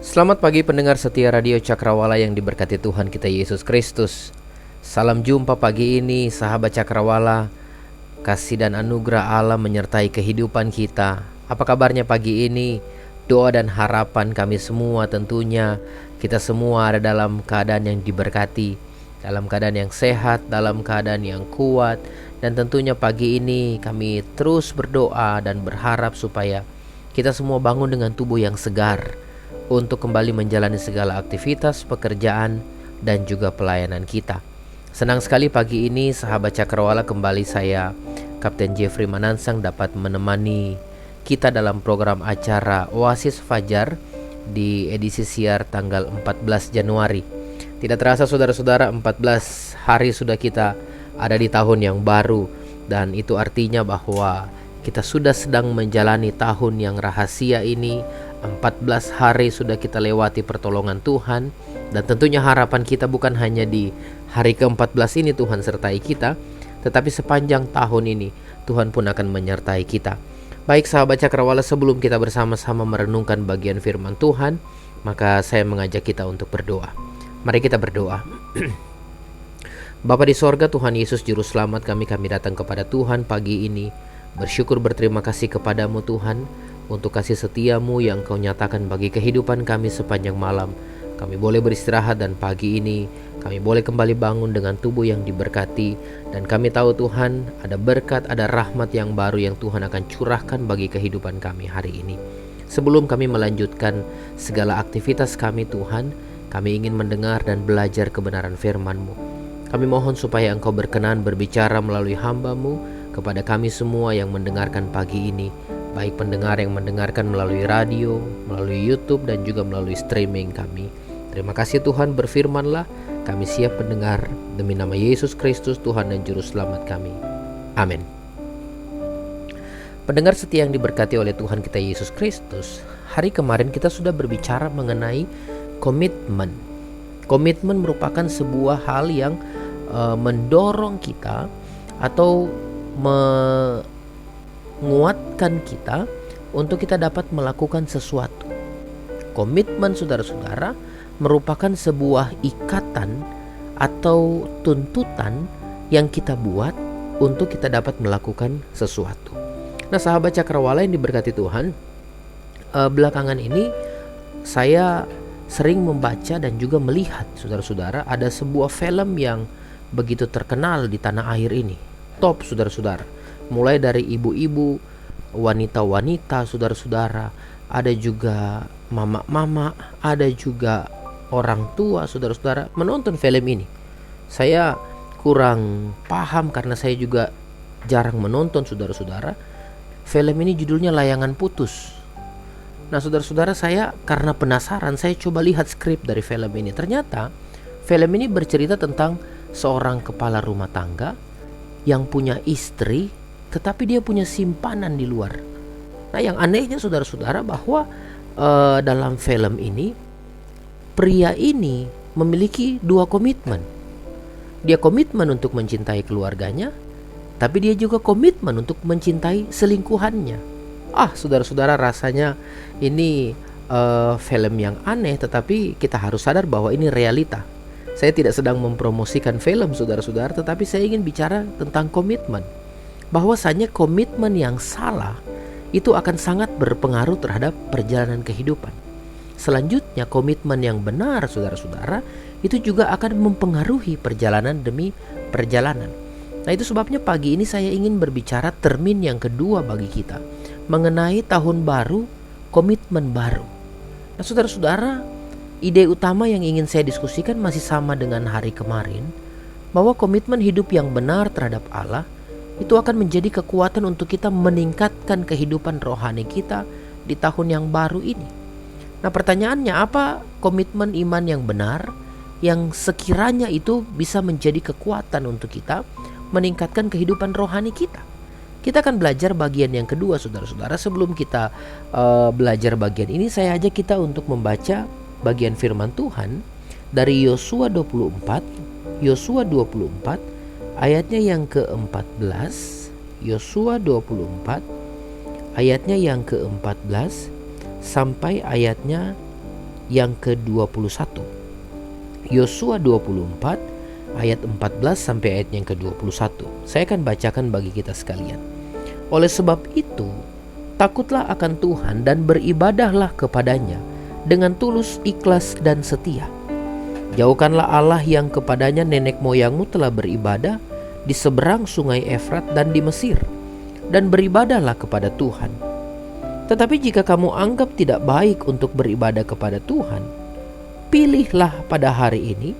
Selamat pagi pendengar setia Radio Cakrawala yang diberkati Tuhan kita Yesus Kristus. Salam jumpa pagi ini sahabat Cakrawala. Kasih dan anugerah Allah menyertai kehidupan kita. Apa kabarnya pagi ini? Doa dan harapan kami semua tentunya kita semua ada dalam keadaan yang diberkati, dalam keadaan yang sehat, dalam keadaan yang kuat. Dan tentunya pagi ini kami terus berdoa dan berharap supaya kita semua bangun dengan tubuh yang segar untuk kembali menjalani segala aktivitas, pekerjaan, dan juga pelayanan kita. Senang sekali pagi ini sahabat Cakrawala, kembali saya Kapten Jeffrey Manansang dapat menemani kita dalam program acara Oasis Fajar di edisi siar tanggal 14 Januari. Tidak terasa saudara-saudara, 14 hari sudah kita ada di tahun yang baru, dan itu artinya bahwa kita sudah sedang menjalani tahun yang rahasia ini. 14 hari sudah kita lewati pertolongan Tuhan, dan tentunya harapan kita bukan hanya di hari ke-14 ini Tuhan sertai kita, tetapi sepanjang tahun ini Tuhan pun akan menyertai kita. Baik sahabat Cakrawala, sebelum kita bersama-sama merenungkan bagian firman Tuhan, maka saya mengajak kita untuk berdoa. Mari kita berdoa. Bapa di sorga, Tuhan Yesus Juru Selamat kami datang kepada Tuhan pagi ini, bersyukur berterima kasih kepadamu Tuhan, untuk kasih setiamu yang kau nyatakan bagi kehidupan kami sepanjang malam. Kami boleh beristirahat, dan pagi ini kami boleh kembali bangun dengan tubuh yang diberkati. Dan kami tahu Tuhan, ada berkat, ada rahmat yang baru yang Tuhan akan curahkan bagi kehidupan kami hari ini. Sebelum kami melanjutkan segala aktivitas kami Tuhan, kami ingin mendengar dan belajar kebenaran firman-Mu. Kami mohon supaya Engkau berkenan berbicara melalui hamba-Mu kepada kami semua yang mendengarkan pagi ini, baik pendengar yang mendengarkan melalui radio, melalui YouTube, dan juga melalui streaming kami. Terima kasih Tuhan, berfirmanlah, kami siap mendengar, demi nama Yesus Kristus Tuhan dan Juru Selamat kami. Amin. Pendengar setia yang diberkati oleh Tuhan kita Yesus Kristus, hari kemarin kita sudah berbicara mengenai komitmen. Komitmen merupakan sebuah hal yang mendorong kita atau menguatkan kita untuk kita dapat melakukan sesuatu. Komitmen saudara-saudara merupakan sebuah ikatan atau tuntutan yang kita buat untuk kita dapat melakukan sesuatu. Nah sahabat Cakrawala yang diberkati Tuhan, belakangan ini saya sering membaca dan juga melihat saudara-saudara ada sebuah film yang begitu terkenal di tanah air ini. Top saudara-saudara. Mulai dari ibu-ibu, wanita-wanita, saudara-saudara, ada juga mama-mama, ada juga orang tua, saudara-saudara, menonton film ini. Saya kurang paham karena saya juga jarang menonton, saudara-saudara. Film ini judulnya Layangan Putus. Nah, saudara-saudara, saya karena penasaran, saya coba lihat skrip dari film ini. Ternyata film ini bercerita tentang seorang kepala rumah tangga yang punya istri, tetapi dia punya simpanan di luar. Nah yang anehnya saudara-saudara bahwa dalam film ini pria ini memiliki dua komitmen. Dia komitmen untuk mencintai keluarganya, tapi dia juga komitmen untuk mencintai selingkuhannya. Saudara-saudara, rasanya ini film yang aneh, tetapi kita harus sadar bahwa ini realita. Saya tidak sedang mempromosikan film saudara-saudara, tetapi saya ingin bicara tentang komitmen. Bahwasanya komitmen yang salah itu akan sangat berpengaruh terhadap perjalanan kehidupan. Selanjutnya komitmen yang benar saudara-saudara itu juga akan mempengaruhi perjalanan demi perjalanan. Nah itu sebabnya pagi ini saya ingin berbicara termin yang kedua bagi kita, mengenai tahun baru, komitmen baru. Nah saudara-saudara, ide utama yang ingin saya diskusikan masih sama dengan hari kemarin, bahwa komitmen hidup yang benar terhadap Allah itu akan menjadi kekuatan untuk kita meningkatkan kehidupan rohani kita di tahun yang baru ini. Nah pertanyaannya, apa komitmen iman yang benar yang sekiranya itu bisa menjadi kekuatan untuk kita meningkatkan kehidupan rohani kita? Kita akan belajar bagian yang kedua saudara-saudara. Sebelum kita belajar bagian ini, saya ajak kita untuk membaca bagian firman Tuhan dari Yosua 24 ayatnya yang ke-14. Yosua 24 ayatnya yang ke-14 sampai ayatnya yang ke-21. Yosua 24 ayat 14 sampai ayat yang ke-21. Saya akan bacakan bagi kita sekalian. Oleh sebab itu, takutlah akan Tuhan dan beribadahlah kepadanya dengan tulus, ikhlas, dan setia. Jauhkanlah Allah yang kepadanya nenek moyangmu telah beribadah di seberang sungai Efrat dan di Mesir, dan beribadahlah kepada Tuhan. Tetapi jika kamu anggap tidak baik untuk beribadah kepada Tuhan, pilihlah pada hari ini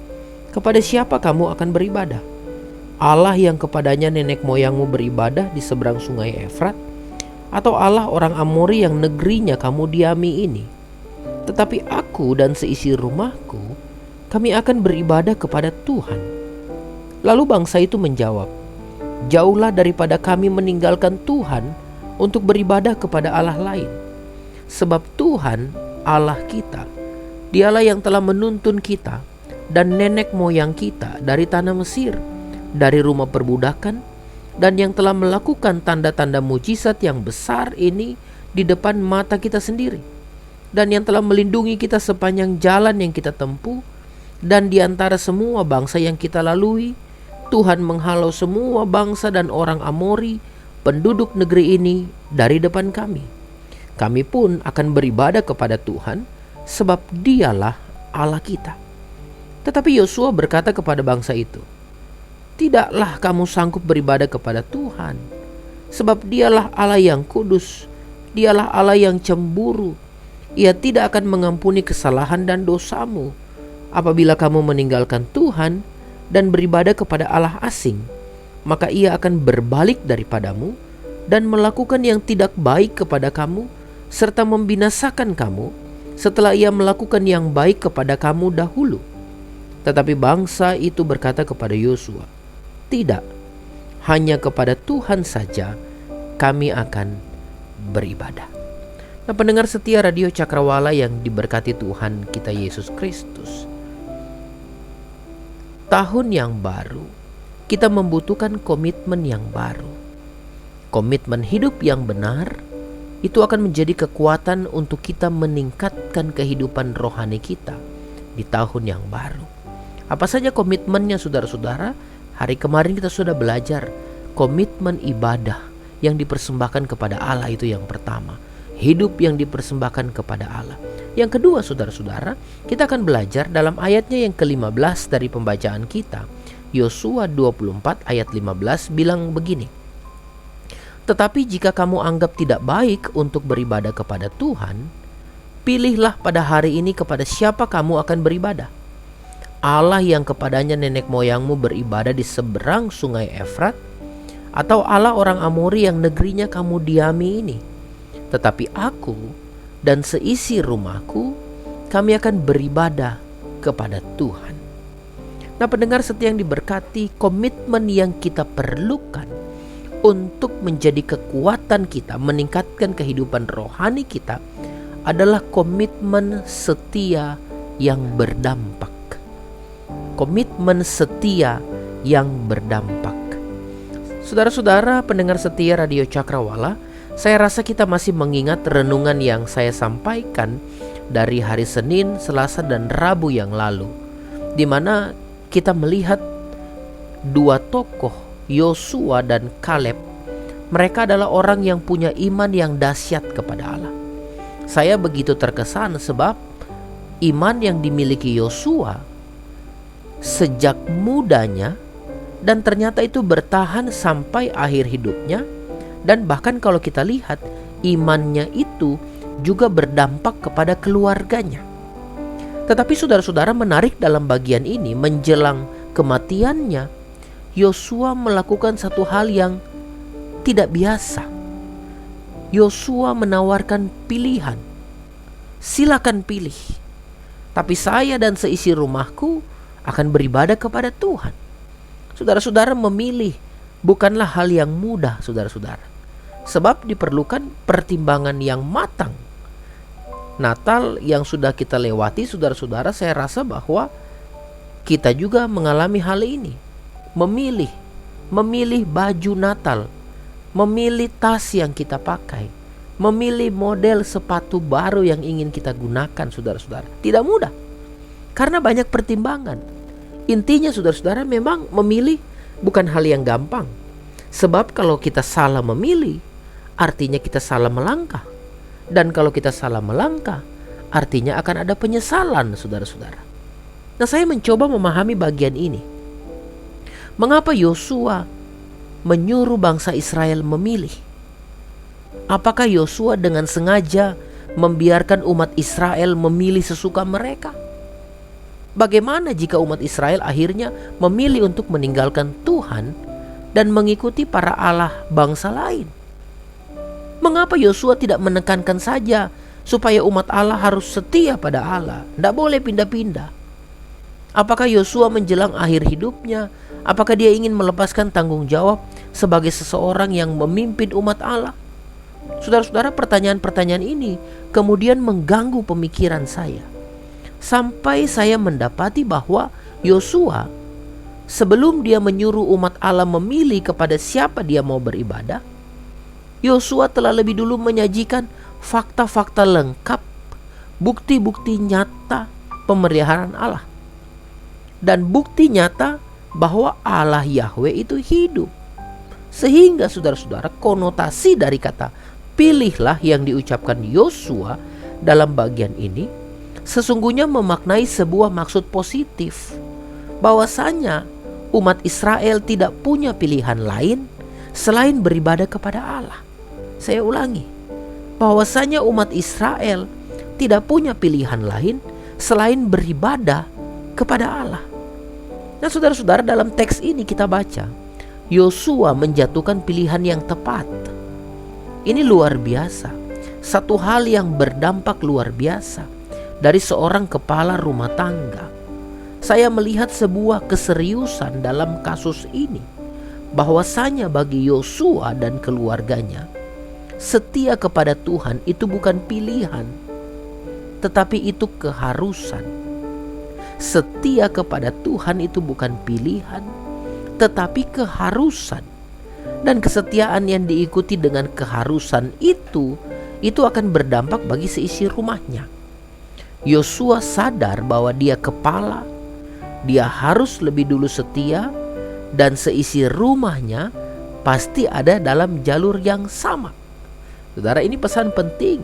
kepada siapa kamu akan beribadah. Allah yang kepadanya nenek moyangmu beribadah di seberang sungai Efrat, atau Allah orang Amori yang negerinya kamu diami ini. Tetapi aku dan seisi rumahku, kami akan beribadah kepada Tuhan. Lalu bangsa itu menjawab, jauhlah daripada kami meninggalkan Tuhan untuk beribadah kepada Allah lain. Sebab Tuhan Allah kita, Dialah yang telah menuntun kita dan nenek moyang kita dari tanah Mesir, dari rumah perbudakan, dan yang telah melakukan tanda-tanda mujizat yang besar ini di depan mata kita sendiri, dan yang telah melindungi kita sepanjang jalan yang kita tempuh. Dan di antara semua bangsa yang kita lalui, Tuhan menghalau semua bangsa dan orang Amori, penduduk negeri ini, dari depan kami. Kami pun akan beribadah kepada Tuhan, sebab Dialah Allah kita. Tetapi Yosua berkata kepada bangsa itu, tidaklah kamu sanggup beribadah kepada Tuhan, sebab Dialah Allah yang kudus, Dialah Allah yang cemburu. Ia tidak akan mengampuni kesalahan dan dosamu. Apabila kamu meninggalkan Tuhan dan beribadah kepada Allah asing, maka Ia akan berbalik daripadamu dan melakukan yang tidak baik kepada kamu, serta membinasakan kamu setelah Ia melakukan yang baik kepada kamu dahulu. Tetapi bangsa itu berkata kepada Yosua, tidak, hanya kepada Tuhan saja kami akan beribadah. Nah, pendengar setia Radio Cakrawala yang diberkati Tuhan kita Yesus Kristus, tahun yang baru, kita membutuhkan komitmen yang baru. Komitmen hidup yang benar itu akan menjadi kekuatan untuk kita meningkatkan kehidupan rohani kita di tahun yang baru. Apa saja komitmennya, saudara-saudara? Hari kemarin kita sudah belajar komitmen ibadah yang dipersembahkan kepada Allah, itu yang pertama. Hidup yang dipersembahkan kepada Allah. Yang kedua, saudara-saudara, kita akan belajar dalam ayatnya yang ke-15 dari pembacaan kita. Yosua 24 ayat 15 bilang begini, tetapi jika kamu anggap tidak baik untuk beribadah kepada Tuhan, pilihlah pada hari ini kepada siapa kamu akan beribadah. Allah yang kepadanya nenek moyangmu beribadah di seberang sungai Efrat, atau Allah orang Amori yang negerinya kamu diami ini. Tetapi aku dan seisi rumahku, kami akan beribadah kepada Tuhan. Nah, pendengar setia yang diberkati, komitmen yang kita perlukan untuk menjadi kekuatan kita, meningkatkan kehidupan rohani kita, adalah komitmen setia yang berdampak. Komitmen setia yang berdampak. Saudara-saudara pendengar setia Radio Cakrawala, saya rasa kita masih mengingat renungan yang saya sampaikan dari hari Senin, Selasa, dan Rabu yang lalu, di mana kita melihat dua tokoh, Yosua dan Kaleb. Mereka adalah orang yang punya iman yang dahsyat kepada Allah. Saya begitu terkesan sebab iman yang dimiliki Yosua sejak mudanya, dan ternyata itu bertahan sampai akhir hidupnya. Dan bahkan kalau kita lihat, imannya itu juga berdampak kepada keluarganya. Tetapi saudara-saudara, menarik dalam bagian ini, menjelang kematiannya, Yosua melakukan satu hal yang tidak biasa. Yosua menawarkan pilihan. Silakan pilih, tapi saya dan seisi rumahku akan beribadah kepada Tuhan. Saudara-saudara, memilih bukanlah hal yang mudah, saudara-saudara. Sebab diperlukan pertimbangan yang matang. Natal yang sudah kita lewati, saudara-saudara, saya rasa bahwa kita juga mengalami hal ini. Memilih baju Natal, memilih tas yang kita pakai, Memilih model sepatu baru yang ingin kita gunakan, saudara-saudara, tidak mudah karena banyak pertimbangan. Intinya, saudara-saudara, memang memilih bukan hal yang gampang. Sebab kalau kita salah memilih, artinya kita salah melangkah. Dan kalau kita salah melangkah, artinya akan ada penyesalan, saudara-saudara. Nah, saya mencoba memahami bagian ini. Mengapa Yosua menyuruh bangsa Israel memilih? Apakah Yosua dengan sengaja membiarkan umat Israel memilih sesuka mereka? Bagaimana jika umat Israel akhirnya memilih untuk meninggalkan Tuhan dan mengikuti para allah bangsa lain? Mengapa Yosua tidak menekankan saja supaya umat Allah harus setia pada Allah, tidak boleh pindah-pindah? Apakah Yosua menjelang akhir hidupnya, apakah dia ingin melepaskan tanggung jawab sebagai seseorang yang memimpin umat Allah? Saudara-saudara, pertanyaan-pertanyaan ini kemudian mengganggu pemikiran saya. Sampai saya mendapati bahwa Yosua, sebelum dia menyuruh umat Allah memilih kepada siapa dia mau beribadah, Yosua telah lebih dulu menyajikan fakta-fakta lengkap, bukti-bukti nyata pemeliharaan Allah. Dan bukti nyata bahwa Allah Yahweh itu hidup. Sehingga saudara-saudara, konotasi dari kata pilihlah yang diucapkan Yosua dalam bagian ini sesungguhnya memaknai sebuah maksud positif, bahwasanya umat Israel tidak punya pilihan lain selain beribadah kepada Allah. Saya ulangi, bahwasanya umat Israel tidak punya pilihan lain selain beribadah kepada Allah. Nah, saudara-saudara, dalam teks ini kita baca Yosua menjatuhkan pilihan yang tepat. Ini luar biasa, satu hal yang berdampak luar biasa dari seorang kepala rumah tangga. Saya melihat sebuah keseriusan dalam kasus ini, bahwasanya bagi Yosua dan keluarganya, setia kepada Tuhan itu bukan pilihan, tetapi itu keharusan. Setia kepada Tuhan itu bukan pilihan, tetapi keharusan. Dan kesetiaan yang diikuti dengan keharusan itu akan berdampak bagi seisi rumahnya. Yosua sadar bahwa dia kepala, dia harus lebih dulu setia, dan seisi rumahnya pasti ada dalam jalur yang sama. Saudara, ini pesan penting,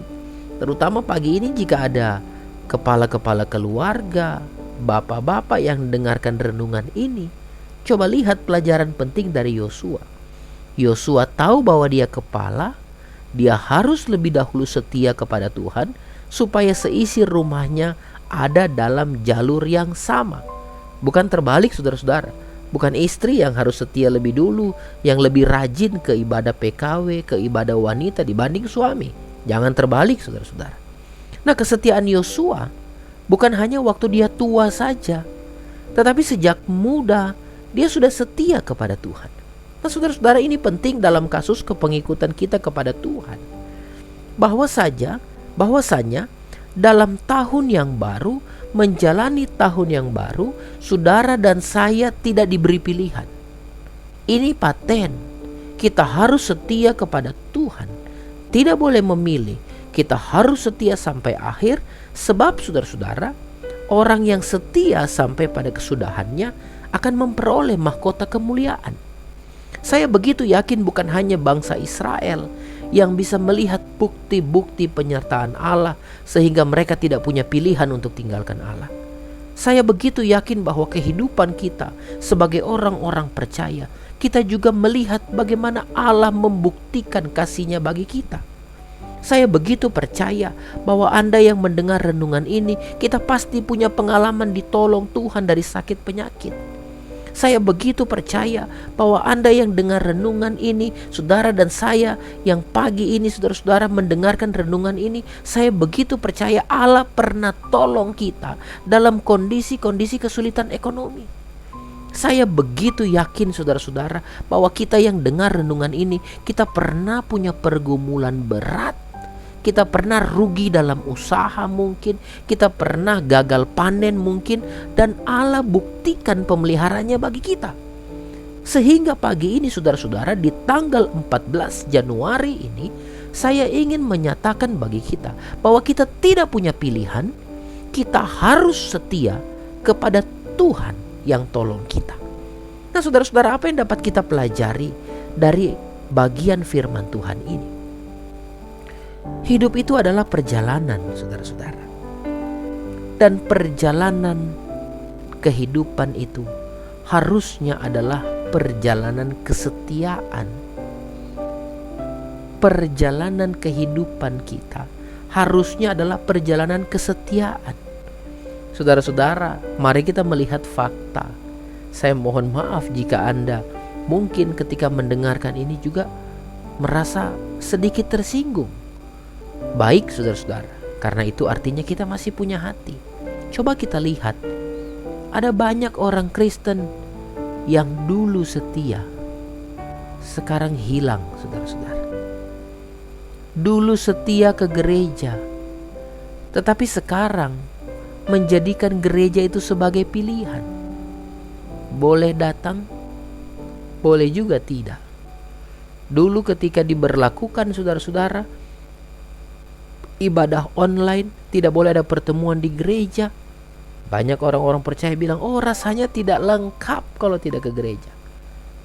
terutama pagi ini jika ada kepala-kepala keluarga, bapak-bapak yang mendengarkan renungan ini. Coba lihat pelajaran penting dari Yosua. Yosua tahu bahwa dia kepala, dia harus lebih dahulu setia kepada Tuhan supaya seisi rumahnya ada dalam jalur yang sama. Bukan terbalik, saudara-saudara. Bukan istri yang harus setia lebih dulu, yang lebih rajin ke ibadah PKW, ke ibadah wanita dibanding suami. Jangan terbalik, saudara-saudara. Nah, kesetiaan Yosua bukan hanya waktu dia tua saja, tetapi sejak muda dia sudah setia kepada Tuhan. Nah, saudara-saudara, ini penting dalam kasus kepengikutan kita kepada Tuhan. Bahwasanya dalam tahun yang baru, menjalani tahun yang baru, saudara dan saya tidak diberi pilihan. Ini paten. Kita harus setia kepada Tuhan. Tidak boleh memilih. Kita harus setia sampai akhir, sebab saudara-saudara, orang yang setia sampai pada kesudahannya akan memperoleh mahkota kemuliaan. Saya begitu yakin bukan hanya bangsa Israel yang bisa melihat bukti-bukti penyertaan Allah sehingga mereka tidak punya pilihan untuk tinggalkan Allah. Saya begitu yakin bahwa kehidupan kita sebagai orang-orang percaya, kita juga melihat bagaimana Allah membuktikan kasih-Nya bagi kita. Saya begitu percaya bahwa Anda yang mendengar renungan ini, kita pasti punya pengalaman ditolong Tuhan dari sakit penyakit. Saya begitu percaya bahwa Anda yang dengar renungan ini, saudara dan saya yang pagi ini saudara-saudara mendengarkan renungan ini, saya begitu percaya Allah pernah tolong kita dalam kondisi-kondisi kesulitan ekonomi. Saya begitu yakin saudara-saudara bahwa kita yang dengar renungan ini, kita pernah punya pergumulan berat. Kita pernah rugi dalam usaha mungkin, kita pernah gagal panen mungkin, dan Allah buktikan pemeliharanya bagi kita. Sehingga pagi ini saudara-saudara, di tanggal 14 Januari ini, Saya ingin menyatakan bagi kita bahwa kita tidak punya pilihan. Kita harus setia kepada Tuhan yang tolong kita. Nah, saudara-saudara, apa yang dapat kita pelajari dari bagian firman Tuhan ini? Hidup itu adalah perjalanan, saudara-saudara. Dan perjalanan kehidupan itu harusnya adalah perjalanan kesetiaan. Perjalanan kehidupan kita harusnya adalah perjalanan kesetiaan. Saudara-saudara, mari kita melihat fakta. Saya mohon maaf jika Anda mungkin ketika mendengarkan ini juga merasa sedikit tersinggung. Baik, saudara-saudara, karena itu artinya kita masih punya hati. Coba kita lihat, ada banyak orang Kristen yang dulu setia, sekarang hilang, saudara-saudara. Dulu setia ke gereja, tetapi sekarang menjadikan gereja itu sebagai pilihan. Boleh datang, boleh juga tidak. Dulu ketika diberlakukan, saudara-saudara, ibadah online, tidak boleh ada pertemuan di gereja, banyak orang-orang percaya bilang, oh rasanya tidak lengkap kalau tidak ke gereja.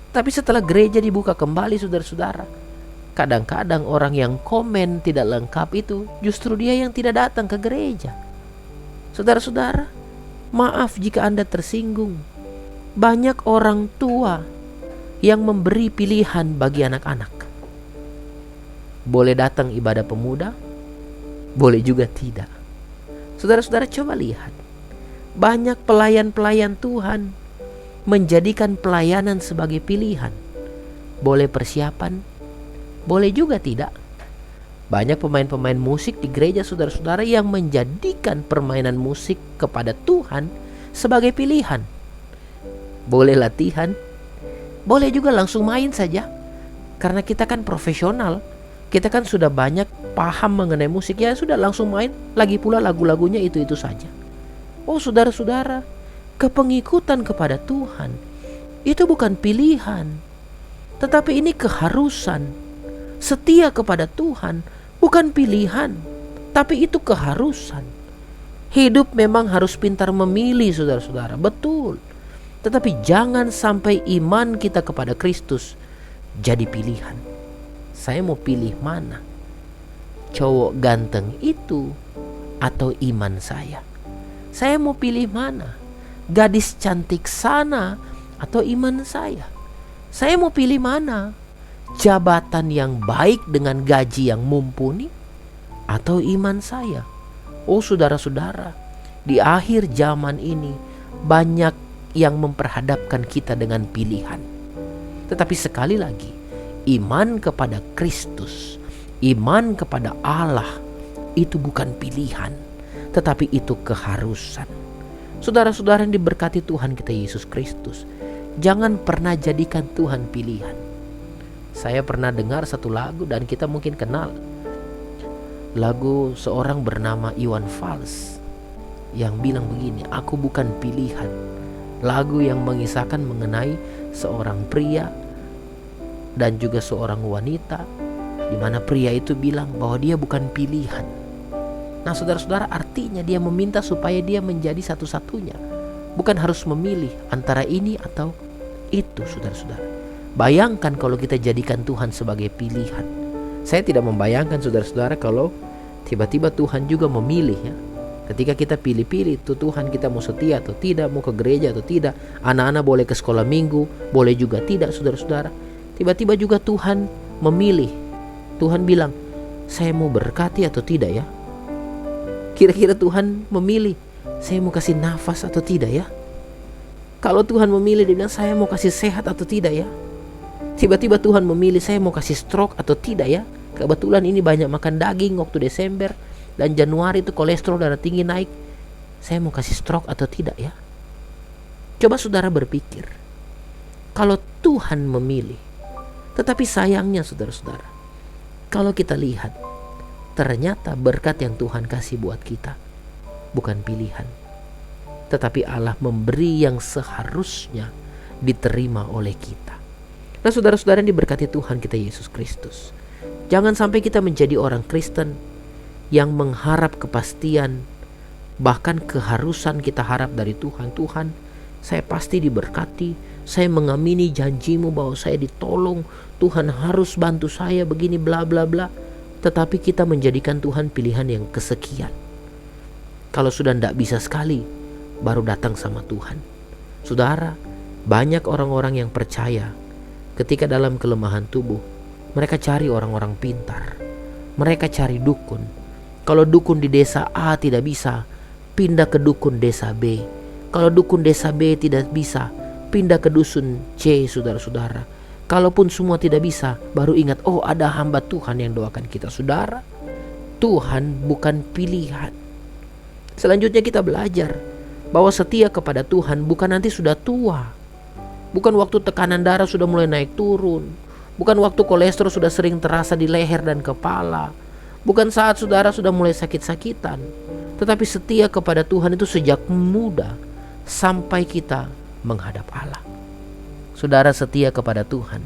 Tapi setelah gereja dibuka kembali, saudara-saudara, kadang-kadang orang yang komen tidak lengkap itu justru dia yang tidak datang ke gereja. Saudara-saudara, maaf jika Anda tersinggung. Banyak orang tua yang memberi pilihan bagi anak-anak. Boleh datang ibadah pemuda, boleh juga tidak. Saudara-saudara, coba lihat. Banyak pelayan-pelayan Tuhan menjadikan pelayanan sebagai pilihan. Boleh persiapan, boleh juga tidak. Banyak pemain-pemain musik di gereja, saudara-saudara, yang menjadikan permainan musik kepada Tuhan sebagai pilihan. Boleh latihan, boleh juga langsung main saja. Karena kita kan profesional, kita kan sudah banyak paham mengenai musik, ya sudah langsung main. Lagi pula lagu-lagunya itu-itu saja. Oh saudara-saudara, kepengikutan kepada Tuhan itu bukan pilihan, tetapi ini keharusan. Setia kepada Tuhan bukan pilihan, tapi itu keharusan. Hidup memang harus pintar memilih, saudara-saudara, betul. Tetapi jangan sampai iman kita kepada Kristus jadi pilihan. Saya mau pilih mana? Cowok ganteng itu atau iman saya? Saya mau pilih mana? Gadis cantik sana atau iman saya? Saya mau pilih mana? Jabatan yang baik dengan gaji yang mumpuni atau iman saya? Oh saudara-saudara, di akhir zaman ini banyak yang memperhadapkan kita dengan pilihan. Tetapi sekali lagi, iman kepada Kristus, iman kepada Allah itu bukan pilihan, tetapi itu keharusan. Saudara-saudara yang diberkati Tuhan kita Yesus Kristus, jangan pernah jadikan Tuhan pilihan. Saya pernah dengar satu lagu dan kita mungkin kenal. Lagu seorang bernama Iwan Fals yang bilang begini, aku bukan pilihan. Lagu yang mengisahkan mengenai seorang pria dan juga seorang wanita, di mana pria itu bilang bahwa dia bukan pilihan. Nah saudara-saudara, artinya dia meminta supaya dia menjadi satu-satunya, bukan harus memilih antara ini atau itu, saudara-saudara. Bayangkan kalau kita jadikan Tuhan sebagai pilihan. Saya tidak membayangkan, saudara-saudara, kalau tiba-tiba Tuhan juga memilih, ya. Ketika kita pilih-pilih itu Tuhan, kita mau setia atau tidak, mau ke gereja atau tidak, anak-anak boleh ke sekolah minggu, boleh juga tidak, saudara-saudara. Tiba-tiba juga Tuhan memilih. Tuhan bilang, saya mau berkati atau tidak, ya. Kira-kira Tuhan memilih, saya mau kasih nafas atau tidak, ya. Kalau Tuhan memilih, dia bilang, saya mau kasih sehat atau tidak, ya. Tiba-tiba Tuhan memilih, saya mau kasih stroke atau tidak, ya. Kebetulan ini banyak makan daging waktu Desember dan Januari itu kolesterol darah tinggi naik. Saya mau kasih stroke atau tidak, ya. Coba saudara berpikir, kalau Tuhan memilih. Tetapi sayangnya saudara-saudara, kalau kita lihat, ternyata berkat yang Tuhan kasih buat kita bukan pilihan, tetapi Allah memberi yang seharusnya diterima oleh kita. Nah saudara-saudara yang diberkati Tuhan kita Yesus Kristus, Jangan sampai kita menjadi orang Kristen yang mengharap kepastian, bahkan keharusan kita harap dari Tuhan. Tuhan, saya pasti diberkati, saya mengamini janjimu bahwa saya ditolong, Tuhan harus bantu saya begini bla bla bla. Tetapi kita menjadikan Tuhan pilihan yang kesekian. Kalau sudah tidak bisa sekali, baru datang sama Tuhan. Saudara, banyak orang-orang yang percaya ketika dalam kelemahan tubuh, mereka cari orang-orang pintar, mereka cari dukun. Kalau dukun di desa A tidak bisa, pindah ke dukun desa B. Kalau dukun desa B tidak bisa, pindah ke dusun C, saudara-saudara. Kalaupun semua tidak bisa, baru ingat, oh ada hamba Tuhan yang doakan kita. Saudara, Tuhan bukan pilihan. Selanjutnya kita belajar bahwa setia kepada Tuhan bukan nanti sudah tua. Bukan waktu tekanan darah sudah mulai naik turun. Bukan waktu kolesterol sudah sering terasa di leher dan kepala. Bukan saat saudara sudah mulai sakit-sakitan. Tetapi setia kepada Tuhan itu sejak muda sampai kita menghadap Allah. Saudara, setia kepada Tuhan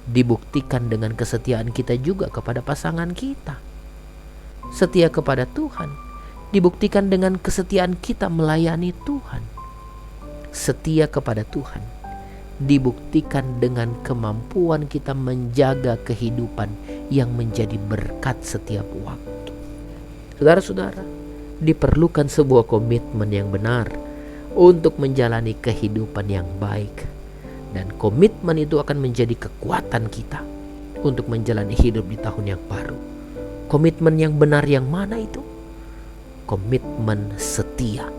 dibuktikan dengan kesetiaan kita juga kepada pasangan kita. Setia kepada Tuhan dibuktikan dengan kesetiaan kita melayani Tuhan. Setia kepada Tuhan dibuktikan dengan kemampuan kita menjaga kehidupan yang menjadi berkat setiap waktu. Saudara-saudara, diperlukan sebuah komitmen yang benar untuk menjalani kehidupan yang baik. Dan komitmen itu akan menjadi kekuatan kita untuk menjalani hidup di tahun yang baru. Komitmen yang benar yang mana itu? Komitmen setia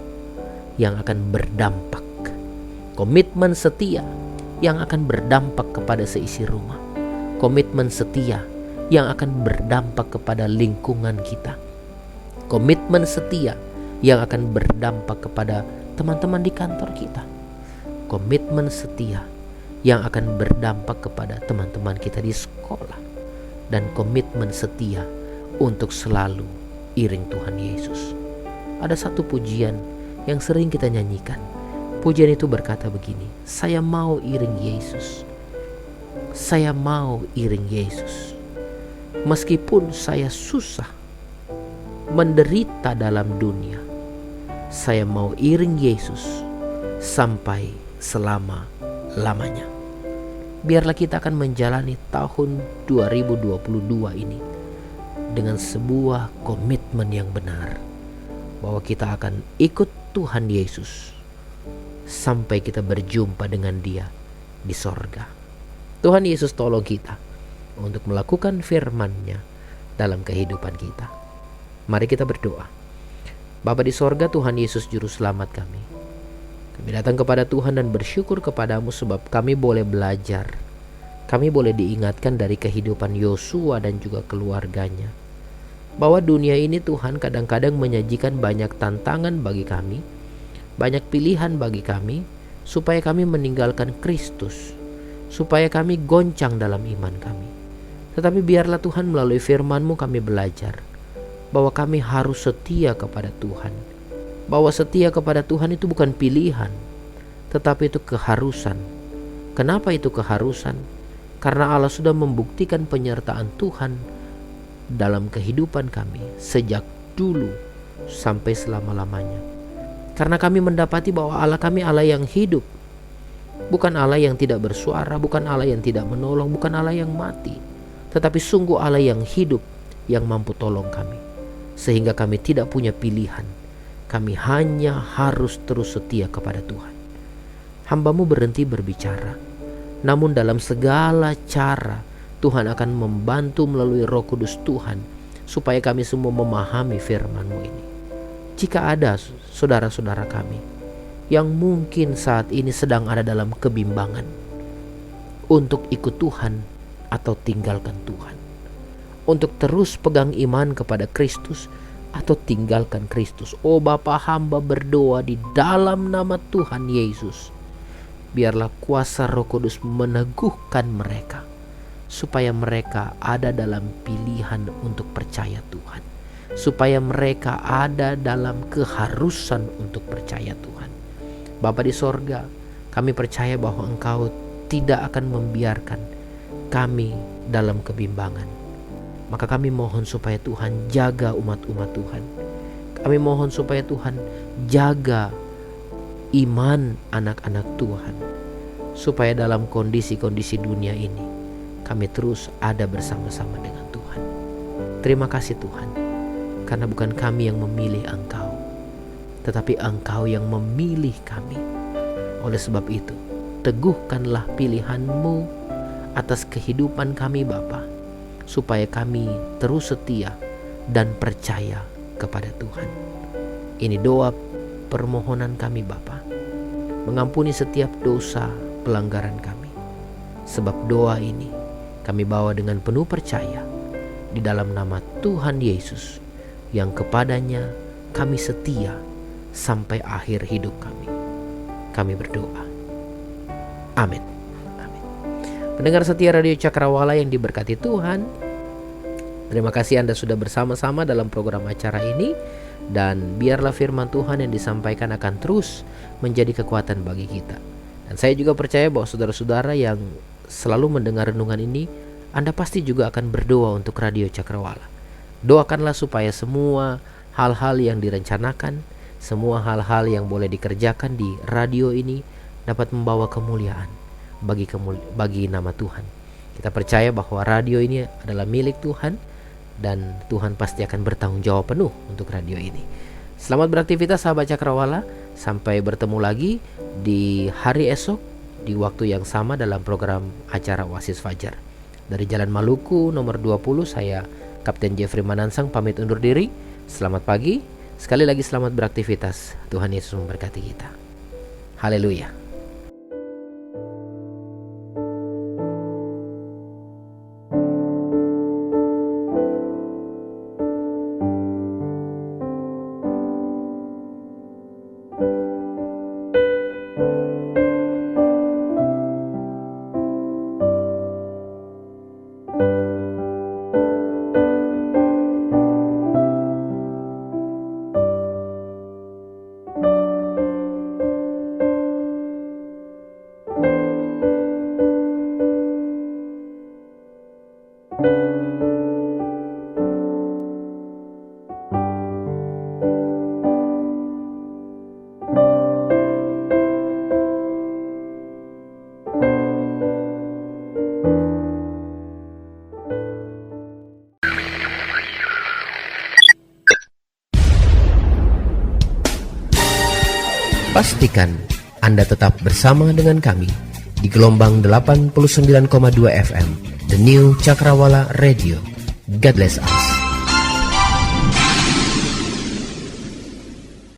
yang akan berdampak. Komitmen setia yang akan berdampak kepada seisi rumah. Komitmen setia yang akan berdampak kepada lingkungan kita. Komitmen setia yang akan berdampak kepada teman-teman di kantor kita. Komitmen setia yang akan berdampak kepada teman-teman kita di sekolah. Dan komitmen setia untuk selalu iring Tuhan Yesus. Ada satu pujian yang sering kita nyanyikan. Pujian itu berkata begini, saya mau iring Yesus. Saya mau iring Yesus. Meskipun saya susah, menderita dalam dunia, saya mau iring Yesus sampai selama-lamanya. Biarlah kita akan menjalani tahun 2022 ini dengan sebuah komitmen yang benar, bahwa kita akan ikut Tuhan Yesus sampai kita berjumpa dengan Dia di sorga. Tuhan Yesus tolong kita untuk melakukan firman-Nya dalam kehidupan kita. Mari kita berdoa. Bapa di sorga, Tuhan Yesus Juru Selamat kami. Kami datang kepada Tuhan dan bersyukur kepadamu sebab kami boleh belajar. Kami boleh diingatkan dari kehidupan Yosua dan juga keluarganya. Bahwa dunia ini Tuhan kadang-kadang menyajikan banyak tantangan bagi kami. Banyak pilihan bagi kami. Supaya kami meninggalkan Kristus. Supaya kami goncang dalam iman kami. Tetapi biarlah Tuhan melalui firman-Mu kami belajar. Bahwa kami harus setia kepada Tuhan. Bahwa setia kepada Tuhan itu bukan pilihan, tetapi itu keharusan. Kenapa itu keharusan? Karena Allah sudah membuktikan penyertaan Tuhan dalam kehidupan kami sejak dulu sampai selama-lamanya. Karena kami mendapati bahwa Allah kami Allah yang hidup, bukan Allah yang tidak bersuara, bukan Allah yang tidak menolong, bukan Allah yang mati, tetapi sungguh Allah yang hidup yang mampu tolong kami. Sehingga kami tidak punya pilihan. Kami hanya harus terus setia kepada Tuhan. Hamba-Mu berhenti berbicara, namun dalam segala cara Tuhan akan membantu melalui Roh Kudus Tuhan supaya kami semua memahami firman-Mu ini. Jika ada saudara-saudara kami yang mungkin saat ini sedang ada dalam kebimbangan untuk ikut Tuhan atau tinggalkan Tuhan, untuk terus pegang iman kepada Kristus atau tinggalkan Kristus. Oh Bapa, hamba berdoa di dalam nama Tuhan Yesus. Biarlah kuasa Roh Kudus meneguhkan mereka. Supaya mereka ada dalam pilihan untuk percaya Tuhan. Supaya mereka ada dalam keharusan untuk percaya Tuhan. Bapa di sorga, kami percaya bahwa Engkau tidak akan membiarkan kami dalam kebimbangan. Maka kami mohon supaya Tuhan jaga umat-umat Tuhan. Kami mohon supaya Tuhan jaga iman anak-anak Tuhan, supaya dalam kondisi-kondisi dunia ini kami terus ada bersama-sama dengan Tuhan. Terima kasih Tuhan, karena bukan kami yang memilih Engkau, tetapi Engkau yang memilih kami. Oleh sebab itu, teguhkanlah pilihan-Mu atas kehidupan kami Bapa, supaya kami terus setia dan percaya kepada Tuhan. Ini doa permohonan kami Bapa. Mengampuni setiap dosa pelanggaran kami. Sebab doa ini kami bawa dengan penuh percaya di dalam nama Tuhan Yesus, yang kepadanya kami setia sampai akhir hidup kami. Kami berdoa. Amin. Amin. Pendengar setia Radio Cakrawala yang diberkati Tuhan, terima kasih Anda sudah bersama-sama dalam program acara ini. Dan biarlah firman Tuhan yang disampaikan akan terus menjadi kekuatan bagi kita. Dan saya juga percaya bahwa saudara-saudara yang selalu mendengar renungan ini, Anda pasti juga akan berdoa untuk Radio Cakrawala. Doakanlah supaya semua hal-hal yang direncanakan, semua hal-hal yang boleh dikerjakan di radio ini dapat membawa kemuliaan bagi nama Tuhan. Kita percaya bahwa radio ini adalah milik Tuhan, dan Tuhan pasti akan bertanggung jawab penuh untuk radio ini. Selamat beraktivitas sahabat Cakrawala. Sampai bertemu lagi di hari esok di waktu yang sama dalam program acara Oasis Fajar. Dari Jalan Maluku nomor 20, saya Kapten Jeffrey Manansang pamit undur diri. Selamat pagi. Sekali lagi selamat beraktivitas. Tuhan Yesus memberkati kita. Haleluya. Pastikan Anda tetap bersama dengan kami di gelombang 89,2 FM, The New Cakrawala Radio. God bless us.